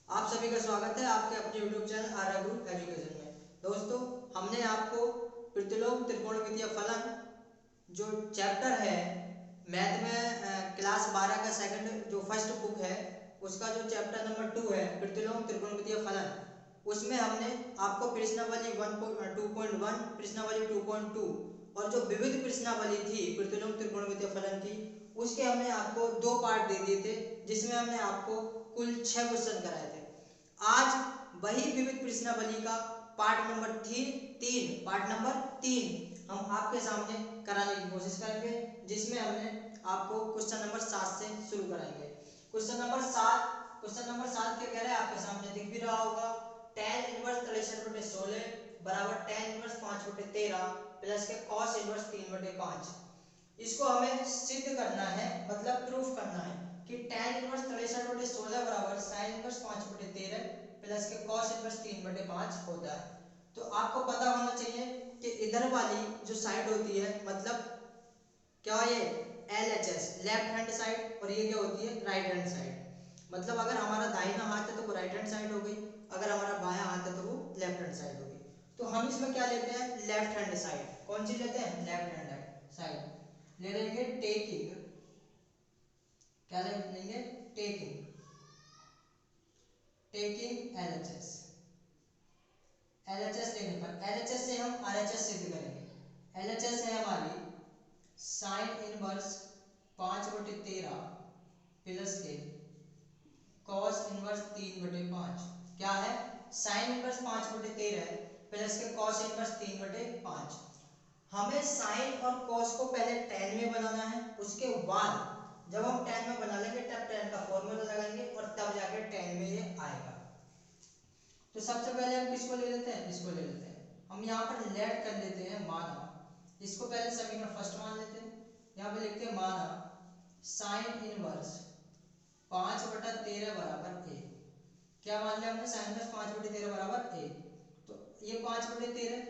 आप सभी का स्वागत है आपके अपने YouTube channel Arya group education में। दोस्तों, हमने आपको प्रतिलोम त्रिकोणमितीय फलन जो चैप्टर है मैथ में क्लास 12 का सेकंड जो फर्स्ट बुक है उसका जो चैप्टर नंबर 2 है प्रतिलोम त्रिकोणमितीय फलन, उसमें हमने आपको प्रश्नावली 2.1 प्रश्नावली 2.2 और जो विविध प्रश्नावली थी प्रतिलोम त्रिकोणमितीय फलन की, उसके हमने आपको दो पार्ट दे दिए थे जिसमें हमने आपको कुल 6 क्वेश्चन कराए थे। आज वही विविध प्रश्नावली का पार्ट नंबर 3 हम आपके सामने कराने की कोशिश करेंगे, जिसमें हमने आपको क्वेश्चन नंबर 7 से शुरू कराएंगे। क्वेश्चन नंबर 7 क्या कह रहा है आपके सामने दिख भी रहा होगा। tan इनवर्स 63/16 बराबर tan इनवर्स 5/13 प्लस के cos इनवर्स 3/5। इसको हमें सिद्ध करना है, मतलब प्रूफ करना है कि tan इनवर्स 63/16 बराबर sin इनवर्स 5/13 प्लस के cos इनवर्स 3/5 होता है। तो आपको पता होना चाहिए कि इधर वाली जो साइड होती है, मतलब क्या ये LHS लेफ्ट हैंड साइड, और ये क्या होती है राइट हैंड साइड। मतलब अगर हमारा दाहिना हाथ है तो वो राइट हैंड साइड हो गई, अगर हमारा बायां हाथ है तो वो लेफ्ट हैंड साइड होगी। तो हम इसमें क्या लेते हैं, लेफ्ट हैंड साइड। कौन सी लेते हैं, लेफ्ट हैंड साइड ले लेंगे। टेकिंग, क्या ले लेंगे, टेकिंग LHS लेने पर LHS से हम RHS सिद्ध करेंगे। LHS है हमारी साइन इनवर्स 5/13 प्लस के cos इनवर्स 3/5। क्या है, साइन इनवर्स 5/13 प्लस के cos इनवर्स 3/5। हमें साइन और cos को पहले tan में बनाना है, उसके बाद जब हम tan में बना लेंगे तब tan का फॉर्मूला लगाएंगे और तब जाके tan में ये आएगा। तो सबसे पहले हम किसको ले लेते हैं, इसको ले लेते हैं। हम यहाँ पर लेट कर लेते हैं माना, इसको पहले समीकरण फर्स्ट मान लेते हैं। यहाँ पे लिखते हैं माना साइन इनवर्स 5/13 बराबर a। क्या मान लिया हमने, साइन इनवर्स 5/13 बराबर a। तो ये 5/13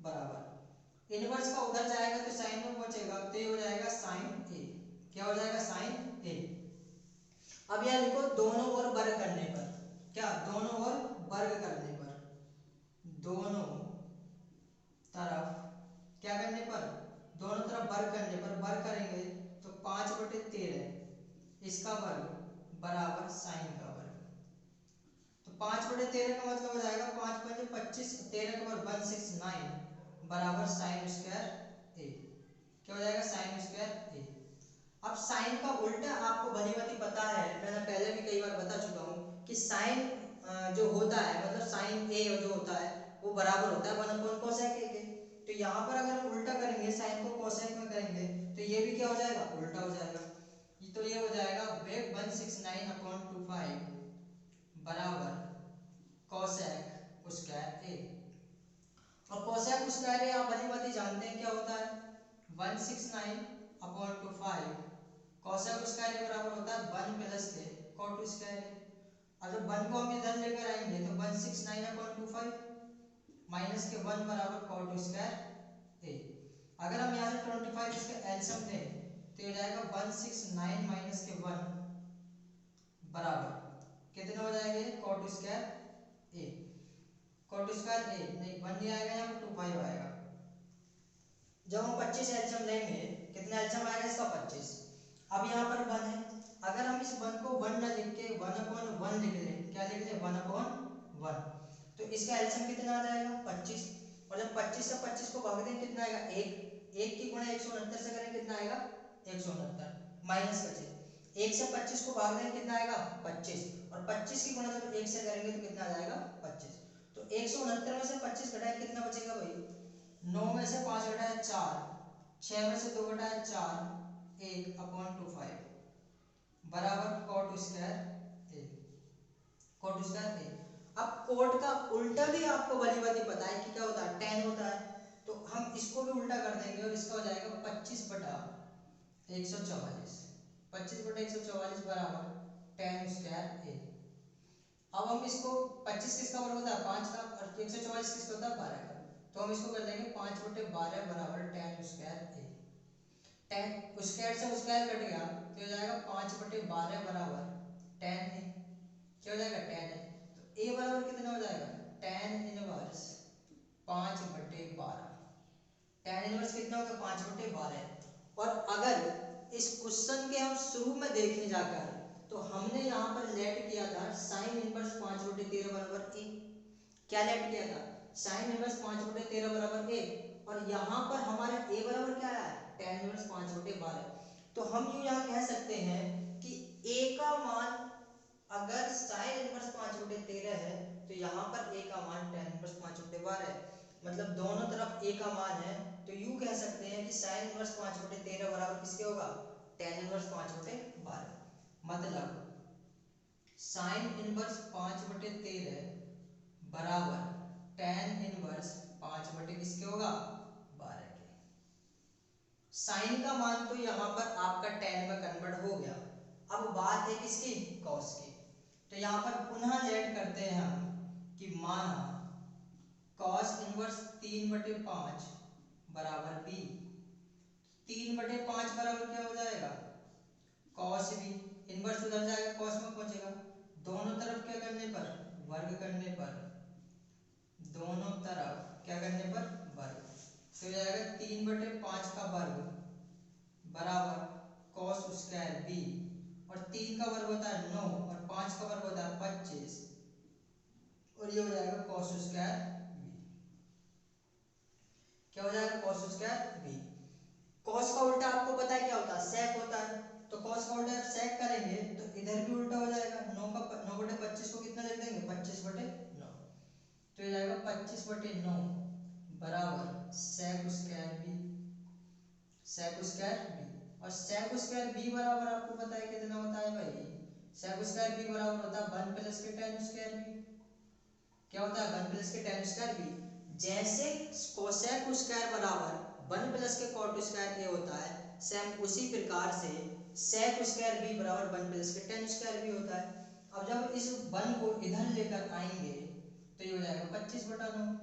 बराबर इनवर्स का उधर जाएगा तो साइन में पहुंचेगा, तो ये हो जाएगा साइन a। क्या हो जाएगा, साइन a। अब यह लिखो दोनों ओर वर्ग करने पर, क्या दोनों ओर वर्ग करने पर, दोनों तरफ क्या करने पर, दोनों तरफ वर्ग करने पर, वर्ग करेंगे तो 5/13 इसका वर्ग बराबर साइन का वर्ग। तो 5/13 का मतलब हो जाएगा 5×5 = 25, 13 का वर्ग 169 बराबर साइन स्क्वायर a। क्या हो जाएगा, साइन स्क्वायर a। अब साइन का उल्टा आपको भली भांति पता है, मैंने पहले भी कई बार बता चुका हूँ कि साइन जो होता है, मतलब साइन a जो होता है वो बराबर होता है 1 कोसेक a के। तो यहाँ पर अगर हम उल्टा करेंगे, साइन को कोसेक में करेंगे तो ये भी क्या हो जाएगा, उल्टा हो जाएगा। तो ये हो जाएगा 169/25 बराबर कोसेक स्क्वायर a। और कोसेक स्क्वायर a आप भली भांति जानते हैं क्या होता है, 169/25 कोसेक स्क्वायर a बराबर होता है 1 प्लस के cot स्क्वायर a। अब जब 1 को हम इधर लेकर आएंगे तो 169/25 माइनस के 1 बराबर cot स्क्वायर a। अगर हम यहाँ से 25 इसका एलसीएम लें तो ये जाएगा 169 माइनस के 1 बराबर कितना हो जाएगा, cot square a। cot square a नहीं 1 नहीं आएगा, यहाँ पर 25 आएगा। जब हम 25 एलसीएम लेंगे, कितना एलसीएम आएगा इसका, 25। अब यहाँ पर 1 है, अगर हम इस 1 को 1 न लिख के 1/1 लिख लें, क्या लिख लें, 1/1, तो इसका एलसीएम कितना आ जाएगा, 25। और जब 25 से 25 को भाग दें कितना आएगा, 1 की गुणा 169 से करें कितना आएगा, 169 माइनस 25। 1 से 25 को भाग दें कितना आएगा, 25, और 25 की गुणा जब 1 से करेंगे तो कितना आ जाएगा, 25। तो 169 में से 25 घटाए कितना बचेगा भाई, 9 में से 5 घटाए 4, 6 में से 2 घटाए 4, 1/25 बराबर cot square a। cot square a। अब कोट का उल्टा भी आपको भली भांति पता है कि क्या होता है, tan होता है। तो हम इसको भी उल्टा कर देंगे और इसका हो जाएगा 25/144, 25/144 बराबर tan स्क्वायर a। अब हम इसको 25 किसका वर्ग होता है, 5 का, और 144 किसका होता है, 12 का। तो हम इसको कर देंगे 5/12 बराबर tan square a। tan square से स्क्वायर कट गया तो हो जाएगा 5/12 बराबर tan a। क्या हो जाएगा, tan a। ए बराबर कितना हो जाएगा, tan इनवर्स 5/12। tan इनवर्स कितना होगा, 5/12। और अगर इस क्वेश्चन के हम शुरू में देखें जाकर, तो हमने यहाँ पर लेट किया था साइन इनवर्स 5/13 बराबर ए। क्या लेट किया था, साइन इनवर्स 5/13 बराबर ए। और यहाँ पर हमारा ए बराबर क्या आया है, tan इनवर्स 5/12। तो हम यूँ यहाँ कह सकते हैं कि ए का मान अगर साइन इनवर्स 5/13 है, तो यहाँ पर ए का मान tan इनवर्स 5/12 है। मतलब दोनों तरफ ए का मान है, तो यूँ कह सकते हैं कि साइन इनवर्स 5/13 बराबर किसके होगा, tan इनवर्स 5/12। मतलब साइन इनवर्स 5/13 बराबर tan इनवर्स 5 किसके होगा, 12 के। साइन का मान तो यहाँ पर आपका tan में कन्वर्ट हो गया। अब बात है किसकी, कॉस की। तो यहाँ पर पुनः लेट करते हैं हम कि माना कॉस इनवर्स 3/5 बराबर बी। 3/5 बराबर क्या हो जाएगा, कॉस बी। इनवर्स उधर जाएगा, कॉस में पहुंचेगा। दोनों तरफ क्या करने पर, वर्ग करने पर, दोनों तरफ क्या करने पर, वर्ग। तो हो जाएगा 3/5 का वर्ग बराबर कॉस स्क्वायर बी। और 3 का वर्ग होता है 9 और 5 का वर्ग होता है 25, और ये हो जाएगा कॉस स्क्वायर बी। क्या हो जाएगा, कॉस स्क्वायर बी। कॉस का उल्टा आपको पता है क्या होता है, सेक होता है। तो कॉस का उल्टा जब सेक करेंगे तो इधर भी उल्टा हो जाएगा। 9/25 को कितना लिख देंगे, 25/9। तो ये जाएगा 25/9 बराबर sec square B. Sec square B, और सेक स्क्वायर बी बराबर आपको पता है कितना होता है भाई, सेक स्क्वायर बी बराबर होता है 1 प्लस के tan स्क्वायर बी। क्या होता है, 1 प्लस के tan स्क्वायर बी। जैसे कोसेक स्क्वायर बराबर 1 प्लस के कॉट स्क्वायर ए होता है, सेम उसी प्रकार से सेक स्क्वायर बी बराबर 1 प्लस के tan स्क्वायर बी होता है। अब जब इस 1 को इधर लेकर आएंगे तो ये हो जाएगा 25/9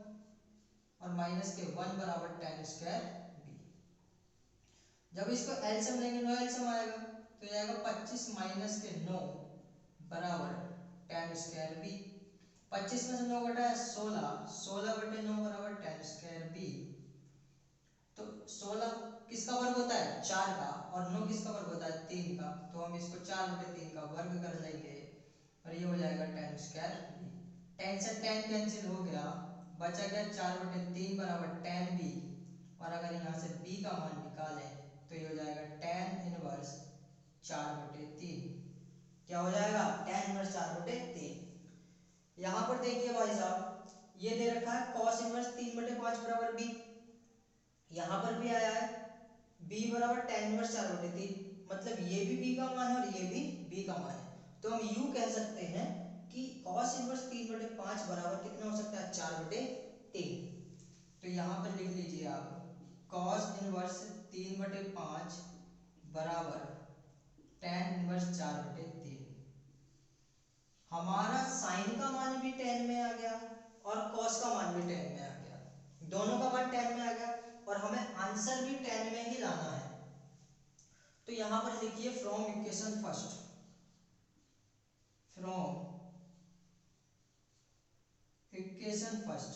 और माइनस के 1 बराबर tan स्क्वायर बी। जब इसको एलसीएम लेंगे, नो एलसीएम आएगा, तो ये आएगा 25 माइनस के 9 बराबर tan स्क्वायर बी। 25 में से 9 घटाया 16, 16/9 बराबर tan स्क्वायर बी। तो 16 किसका वर्ग होता है, 4 का, और 9 किसका वर्ग होता है, 3 का। तो हम इसको 4/3 का वर्ग कर लेंगे और ये हो जाएगा tan स्क्वायर बी। tan से tan कैंसिल हो गया, बचा गया 4/3 बराबर tan बी। और अगर यहाँ से b का मान निकालें तो ये हो जाएगा tan इनवर्स 4/3। क्या हो जाएगा, tan इनवर्स 4/3। यहाँ पर देखिए भाई साहब, ये दे रखा है cos इनवर्स 3/5 बराबर b। यहाँ पर भी आया है b बराबर tan इनवर्स 4/3। मतलब ये भी b का मान है और ये भी b का मान है। तो हम यूं कह सकते हैं कि cos इनवर्स 3/5 बराबर कितना हो सकता है, 4/3। तो यहाँ पर लिख लीजिए आप cos इनवर्स 3/5 बराबर tan इनवर्स 4/3। हमारा साइन का मान भी tan में आ गया और cos का मान भी tan में आ गया, दोनों का मान tan में आ गया, और हमें आंसर भी tan में ही लाना है। तो यहां पर लिखिए from equation first, from equation first,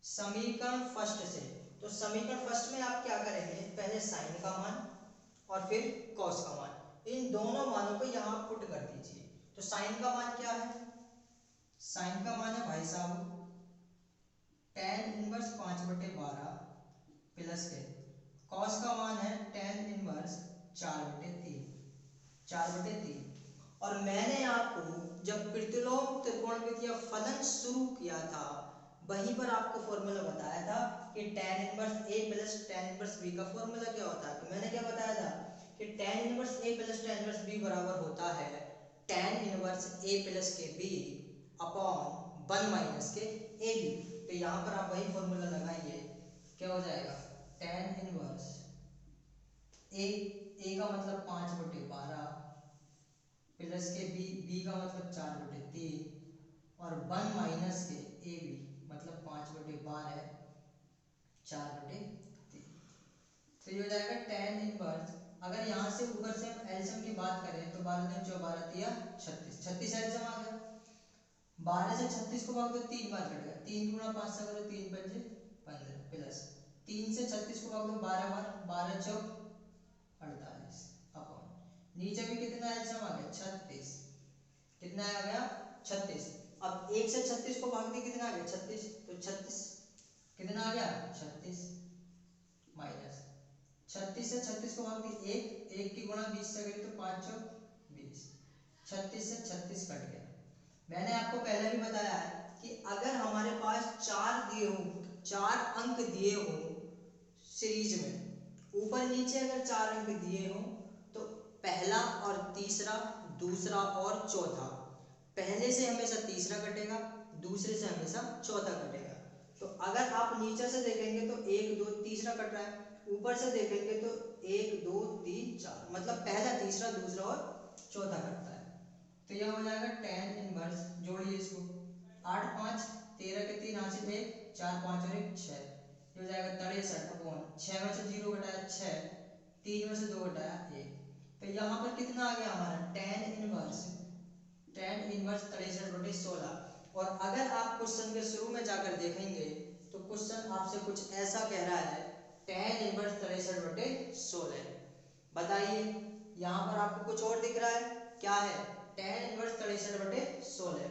समीकरण फर्स्ट से। तो समीकरण फर्स्ट में आप क्या करेंगे, पहले साइन का मान और फिर cos का मान, इन दोनों मानों को यहां पुट कर दीजिए। तो साइन का मान क्या है, साइन का मान है भाई साहब tan इनवर्स 5/12 प्लस के, cos का मान है tan इनवर्स 4/3। और मैंने आपको जब प्रतिलोम त्रिकोणमिति या फलन शुरू किया था, वहीं पर आपको फॉर्मूला बताया था कि tan inverse a plus tan inverse b का फॉर्मूला क्या होता है। तो मैंने क्या बताया था कि tan inverse a plus tan inverse b बराबर होता है tan इनवर्स a प्लस के b अपॉन 1 माइनस के a b। तो यहाँ पर आप वही फॉर्मूला लगाइए, क्या हो जाएगा tan इनवर्स a का मतलब 5/12 प्लस के b का मतलब 4/3 और 1 माइनस के a b मतलब 5/12 4/3। तो ये हो जाएगा tan इनवर्स, अगर यहाँ से ऊपर से हम एलसीएम की बात करें तो 12 × 4 = 36, 36 एलसीएम आ गया। 12 से 36 को भाग दो 3 बार कटेगा, 3 गुणा 5 से करो 3 पंजे 15 प्लस 3 से 36 को भाग दो 12 बार, 12 चौक 48 अपॉन नीचे भी कितना एल्सियम आ गया 36, कितना आ गया 36। अब 1 से 36 को भाग दे कितना आ गया 36, तो 36 कितना आ गया 36 माइनस 36 से 36 को भाग दी 1, 1 की गुणा 20 से करी तो 5 चौक 20, 36 से 36 कट गया। मैंने आपको पहले भी बताया है कि अगर हमारे पास 4 दिए हो, 4 अंक दिए हो सीरीज में, ऊपर नीचे अगर 4 अंक दिए हो तो पहला और तीसरा, दूसरा और चौथा, पहले से हमेशा तीसरा कटेगा, दूसरे से हमेशा चौथा कटेगा। तो अगर आप नीचे से देखेंगे तो 1 2 तीसरा कट रहा है, ऊपर से देखेंगे तो 1 2 3 4, मतलब पहला तीसरा दूसरा और चौथा कटता है। तो यह हो जाएगा tan इनवर्स, जोड़िए इसको 8 5 13 के 3 हाथ से 1 4 5 और 1 6, ये हो जाएगा 63 अपॉन 6 में से 0 घटाया 6, 3 में से 2 घटाया 1, तो यहाँ पर कितना आ गया हमारा tan इनवर्स 63/16। और अगर आप क्वेश्चन के शुरू में जाकर देखेंगे तो क्वेश्चन आपसे कुछ ऐसा कह रहा है tan इनवर्स 63/16। बताइए यहाँ पर आपको कुछ और दिख रहा है, क्या है tan इनवर्स 63/16।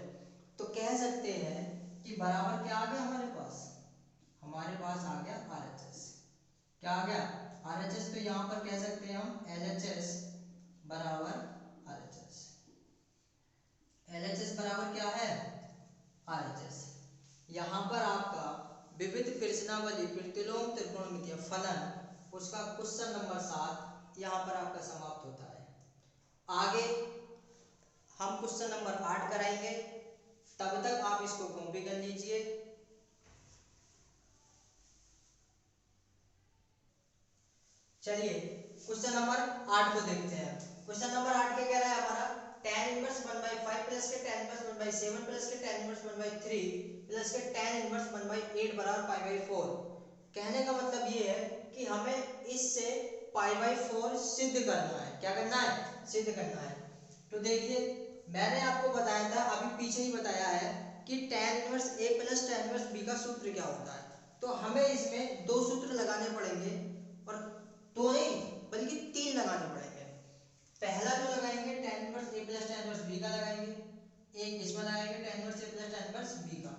तो कह सकते हैं कि बराबर क्या आ गया हमारे पास, हमारे पास आ गया RHS, क्या आ गया RHS। तो यहाँ पर कह सकते हैं हम LHS बराबर RHS, LHS बराबर क्या है RHS। यहाँ पर आपका विविध कृष्णावली प्रतिलोम त्रिकोणमितीय फलन उसका क्वेश्चन नंबर 7 यहाँ पर आपका समाप्त होता है। आगे हम क्वेश्चन नंबर 8 कराएंगे, तब तक आप इसको कॉपी कर लीजिए। चलिए क्वेश्चन नंबर 8 को देखते हैं। क्वेश्चन नंबर 8 क्या कह रहा है हमारा, tan इनवर्स 1/5 प्लस के tan इनवर्स 1/7 प्लस के tan इनवर्स 1/3 प्लस के tan इनवर्स 1/8 बराबर π/4। कहने का मतलब ये है कि हमें इससे π/4 सिद्ध करना है। क्या करना है, सिद्ध करना है। तो देखिए मैंने आपको बताया था, अभी पीछे ही बताया है कि tan inverse a plus tan inverse b का सूत्र क्या होता है। तो हमें इसमें दो सूत्र लगाने पड़ेंगे, और दो नहीं बल्कि 3 लगाने पड़ेंगे। पहला जो लगाएंगे tan inverse a plus tan inverse b का लगाएंगे, एक इसमें लगाएंगे tan inverse a plus tan inverse b का।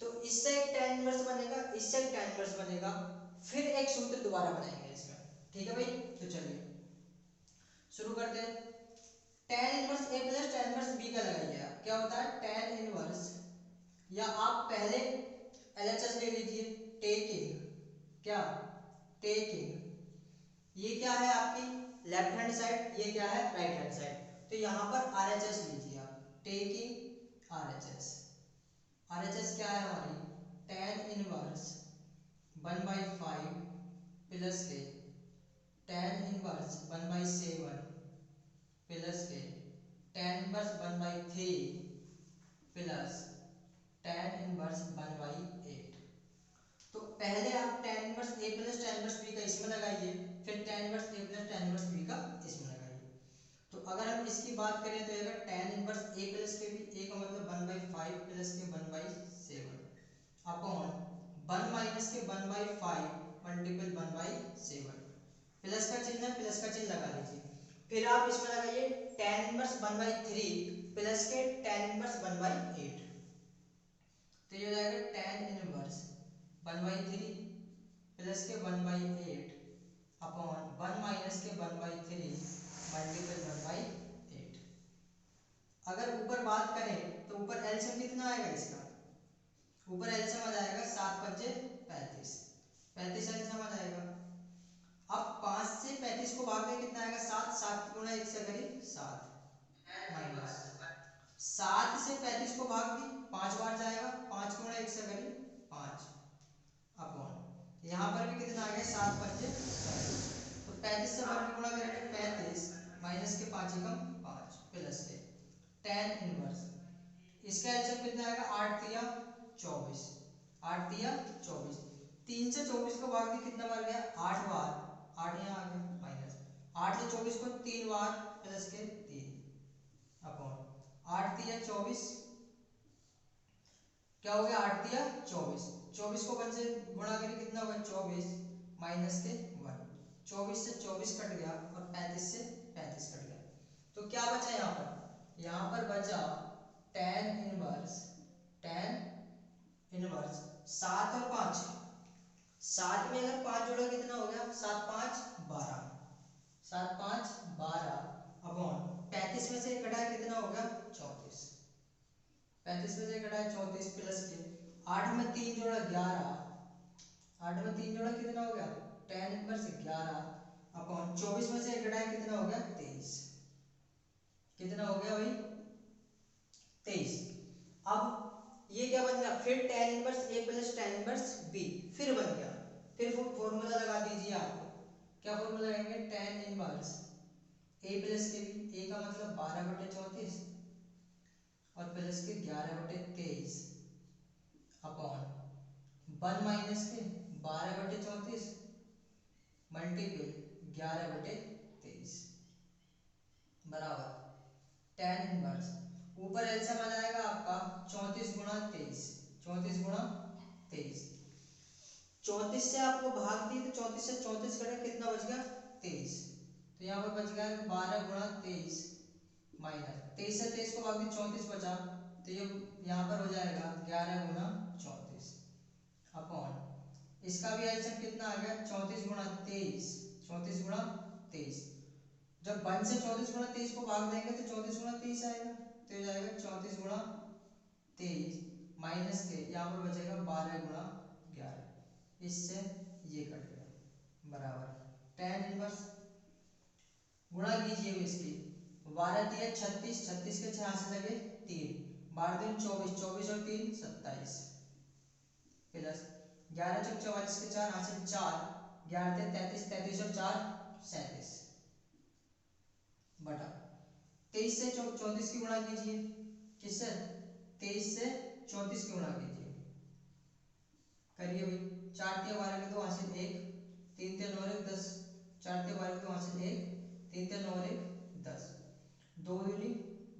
तो इससे एक tan इनवर्स बनेगा, इससे एक tan इनवर्स बनेगा, फिर एक सूत्र दोबारा बनाएंगे इसमें। ठीक है भाई, तो चलिए शुरू करते हैं। tan inverse a plus tan inverse b का लगाइए। क्या होता है tan इनवर्स, या आप पहले LHS ले लीजिए, टेकिंग, क्या टेकिंग, ये क्या है आपकी लेफ्ट हैंड साइड, ये क्या है राइट हैंड साइड। तो यहाँ पर RHS लीजिए आप, टेकिंग RHS। RHS क्या है हमारी tan इनवर्स 1/5 प्लस के tan इनवर्स 1/7 प्लस के tan inverse 1/3 plus tan inverse 1/8। तो पहले आप tan inverse a plus tan inverse b का इसमें लगाइए, फिर tan inverse a plus tan inverse b का इसमें लगाइए। तो अगर हम इसकी बात करें तो ये tan इनवर्स a प्लस के b, a का मतलब 1/5 प्लस के 1/7 अपॉन 1 माइनस के 1/5 मल्टीपल 1/7, प्लस का चिन्ह है, प्लस का चिन्ह लगा लीजिए। फिर आप इसमें लगाइए tan इनवर्स 1/3 प्लस के tan इनवर्स 1/8। तो ये हो जाएगा tan इनवर्स 1/3 प्लस के 1/8 अपॉन 1 माइनस के 1/3 मल्टीपल 1/8। अगर ऊपर बात करें तो ऊपर एलसीएम कितना आएगा इसका, ऊपर एलसीएम आ जाएगा 7 पंजे 35, 35 एलसीएम आ जाएगा। अब 5 से 35 को भाग में कितना आएगा 7, 7 गुणा 1 से करी 7 माइनस 7 से 35 को भाग दी 5 बार जाएगा, 5 गुणा 1 से करी 5 अपॉन यहाँ पर भी कितना आ गया 7 पंजे 35। तो 35 से वर्ग गुणा करेंगे 35 माइनस के 5 एकम 5 प्लस के tan इनवर्स, इसका एलसीएम कितना आएगा 8 तिया 24, 8 तिया 24, 3 से 24 को भाग दी कितना बार गया 8 बार, 8 यहाँ आ गया माइनस 8 से 24 को 3 बार प्लस के 3 अपॉन 8 तिया 24 क्या हो गया 8 तिया 24, 24 को 1 से गुणा करें कितना होगा 24 माइनस के 1, 24 से 24 कट गया और 35 से 35 कट गया। तो क्या बचा यहाँ पर बचा tan इनवर्स 7 और 5, 7 में अगर 5 जोड़ा कितना हो गया 7 5 12, 7 5 12 अपॉन 35 में से घटाया कितना हो गया 34, 35 में से घटाया 34 प्लस के 8 में 3 जोड़ा 11, 8 में 3 जोड़ा कितना हो गया tan इनवर्स 11 अपॉन 24 में से घटाया कितना हो गया 23, कितना हो गया भाई 23। अब ये क्या बन गया फिर tan inverse a plus tan inverse b फिर बन गया, फिर फॉर्मूला लगा दीजिए आप, क्या फॉर्मूला लगाएंगे tan इनवर्स a प्लस के b, a का मतलब 12/34 और प्लस के 11/23 अपॉन 1 माइनस के 12/34 मल्टीपल 11/23 बराबर tan इनवर्स ऊपर एलसीएम आ जाएगा आपका 34 गुणा 23, 34 गुणा 23, 34 से आपको भाग दी तो 34 से 34 कटे कितना बच गया 23, तो यहाँ पर बच गया 12 गुणा 23 माइनस 23 से 23 को भाग दी 34 बचा, तो ये यहाँ पर हो जाएगा 11 गुणा 34 अपॉन इसका भी एलसीएम कितना आ गया 34 गुणा 23, 34 गुणा 23, जब 1 से 34 गुणा 23 को भाग देंगे तो 34 गुणा 23 आएगा, तो हो जाएगा 34 गुणा 23 माइनस के यहाँ पर बचेगा 12 गुणा 11, इससे ये कट गया बराबर tan इनवर्स गुणा कीजिए इसकी 12 तिया 36, 36 के 6 से लगे 3, 12 दूनी 24, 24 और 3 27 प्लस 11 चौक 44 के 4 हासिल 4, 11 ते 33, 33 और 4 37 बटा 23 से 34 की गुणा कीजिए, किससे 23 से 34 की गुणा कीजिए, करिए भाई 4 तिया 12 के 2 हासिल 1, 3 तिया 9 1 10, 4 तिया 12 के 2 हासिल 1, 3 तिया 9 1 10, 2 दूनी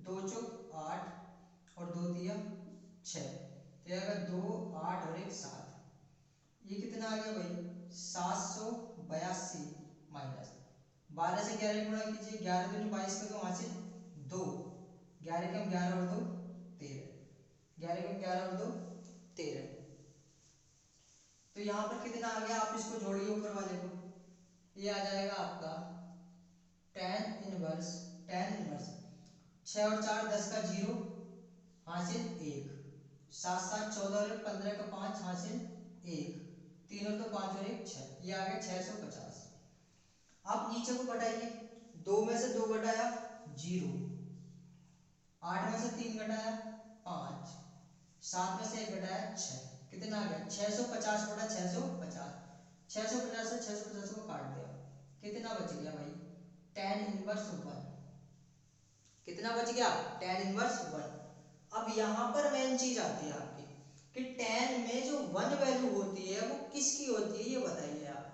2 चौक 8 और 2 तिया 6, तो आएगा 2 8 और 1 7, ये कितना आ गया भाई 782 माइनस 12 से 11 की गुणा कीजिए, 11 दूनी 22 के 2 हासिल 2, 11 के 11 और 2 13, 11 के 11 और 2 13, तो यहाँ पर कितना आ गया आप इसको जोड़िए ऊपर वाले को, ये आ जाएगा आपका tan इनवर्स 6 और 4 10 का 0 हासिल 1, 7 7 14 और 15 का 5 हासिल 1, 3 और 2 5 और 1 6, ये आ गया 650। आप नीचे को घटाइए, 2 में से 2 घटाया 0, 8 में से 3 घटाया 5, 7 में से 1 घटाया 6, कितना आ गया 650 बटा 650, 650 से 650 को काट दिया, कितना बच गया भाई tan इनवर्स 1, कितना बच गया tan इनवर्स 1। अब यहाँ पर मेन चीज आती है आपकी कि tan में जो 1 वैल्यू होती है वो किसकी होती है ये बताइए आप।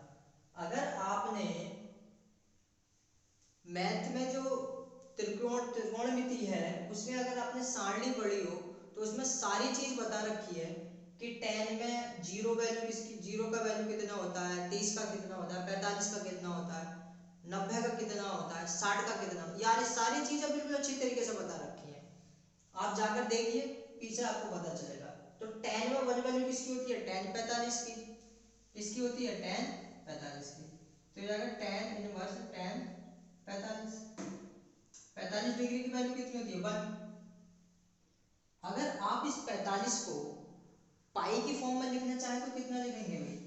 अगर आपने मैथ में जो त्रिकोणमिति है उसमें अगर आपने सारणी पढ़ी हो तो उसमें सारी चीज बता रखी है कि tan में 0 वैल्यू किसकी, 0 का वैल्यू कितना होता है, 30 का कितना होता है, 45 का कितना होता है, 90 का कितना होता है, 60 का कितना, यार सारी चीजें बिल्कुल अच्छी तरीके से बता रखी है, आप जाकर देखिए पीछे आपको पता चलेगा। तो tan में 1 वैल्यू किसकी होती है tan 45 की, किसकी होती है tan 45 की, तो ये जाएगा tan इनवर्स tan 45 डिग्री की वैल्यू कितनी होती है 1। अगर आप इस 45 को पाई की फॉर्म में लिखना चाहें तो कितना लिखेंगे भाई,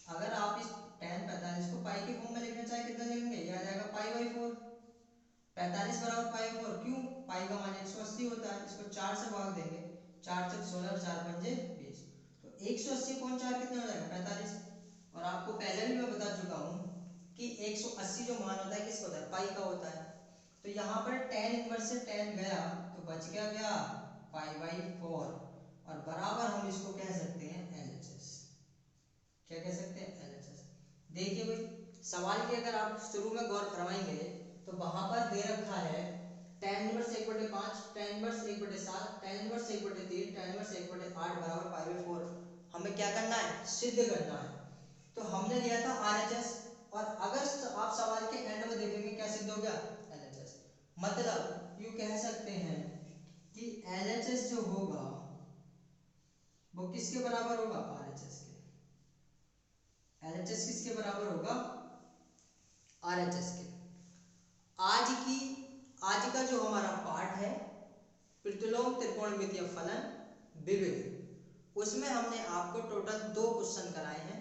अगर आप इस tan 45 को पाई की फॉर्म में लिखना चाहें कितना लिखेंगे, ये आ जाएगा पाई/4, 45 बराबर पाई/4, क्यों पाई का मान 180 होता है, इसको 4 से भाग देंगे, 4 से 16 और 4 पंजे 20, तो 180 कौन 4 कितना हो जाएगा 45। और आपको पहले भी मैं बता चुका हूँ कि 180 जो मान होता है किसका होता है पाई का होता है, तो यहाँ पर tan इनवर्स से tan गया तो बच गया क्या पाई/4, और बराबर हम इसको कह सकते हैं LHS, क्या कह सकते हैं LHS। देखिए भाई सवाल की अगर आप शुरू में गौर फरमाएंगे तो वहां पर दे रखा है tan inverse 1/5, tan inverse 1/7, tan inverse 1/3, tan inverse 1/8 बराबर π/4 हमें क्या करना है, सिद्ध करना है। तो हमने लिया था RHS, और अगर आप सवाल के एंड में देखेंगे क्या सिद्ध हो गया, LHS। मतलब यू कह सकते हैं कि LHS जो होगा वो किसके बराबर होगा, RHS के। LHS किसके बराबर होगा, RHS के। आज का जो हमारा पार्ट है प्रतिलोम त्रिकोणमितीय फलन विविध, उसमें हमने आपको टोटल 2 क्वेश्चन कराए हैं,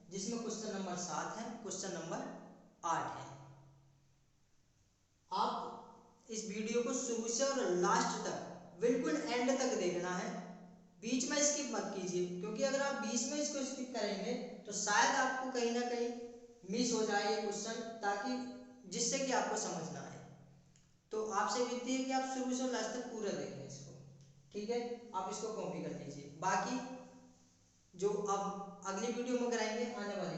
जिसमें क्वेश्चन नंबर 7 है, क्वेश्चन नंबर 8 है। आप इस वीडियो को शुरू से और लास्ट तक बिल्कुल एंड तक देखना है, बीच में स्किप मत कीजिए, क्योंकि अगर आप बीच में इसको स्किप करेंगे तो शायद आपको कहीं ना कहीं मिस हो जाए ये क्वेश्चन, ताकि जिससे कि आपको समझ ना आए। तो आपसे विनती है कि आप शुरू से लास्ट तक पूरा देखें इसको, ठीक है। आप इसको कॉपी कर लीजिए, बाकी जो अब अगली वीडियो में कराएंगे आने वाले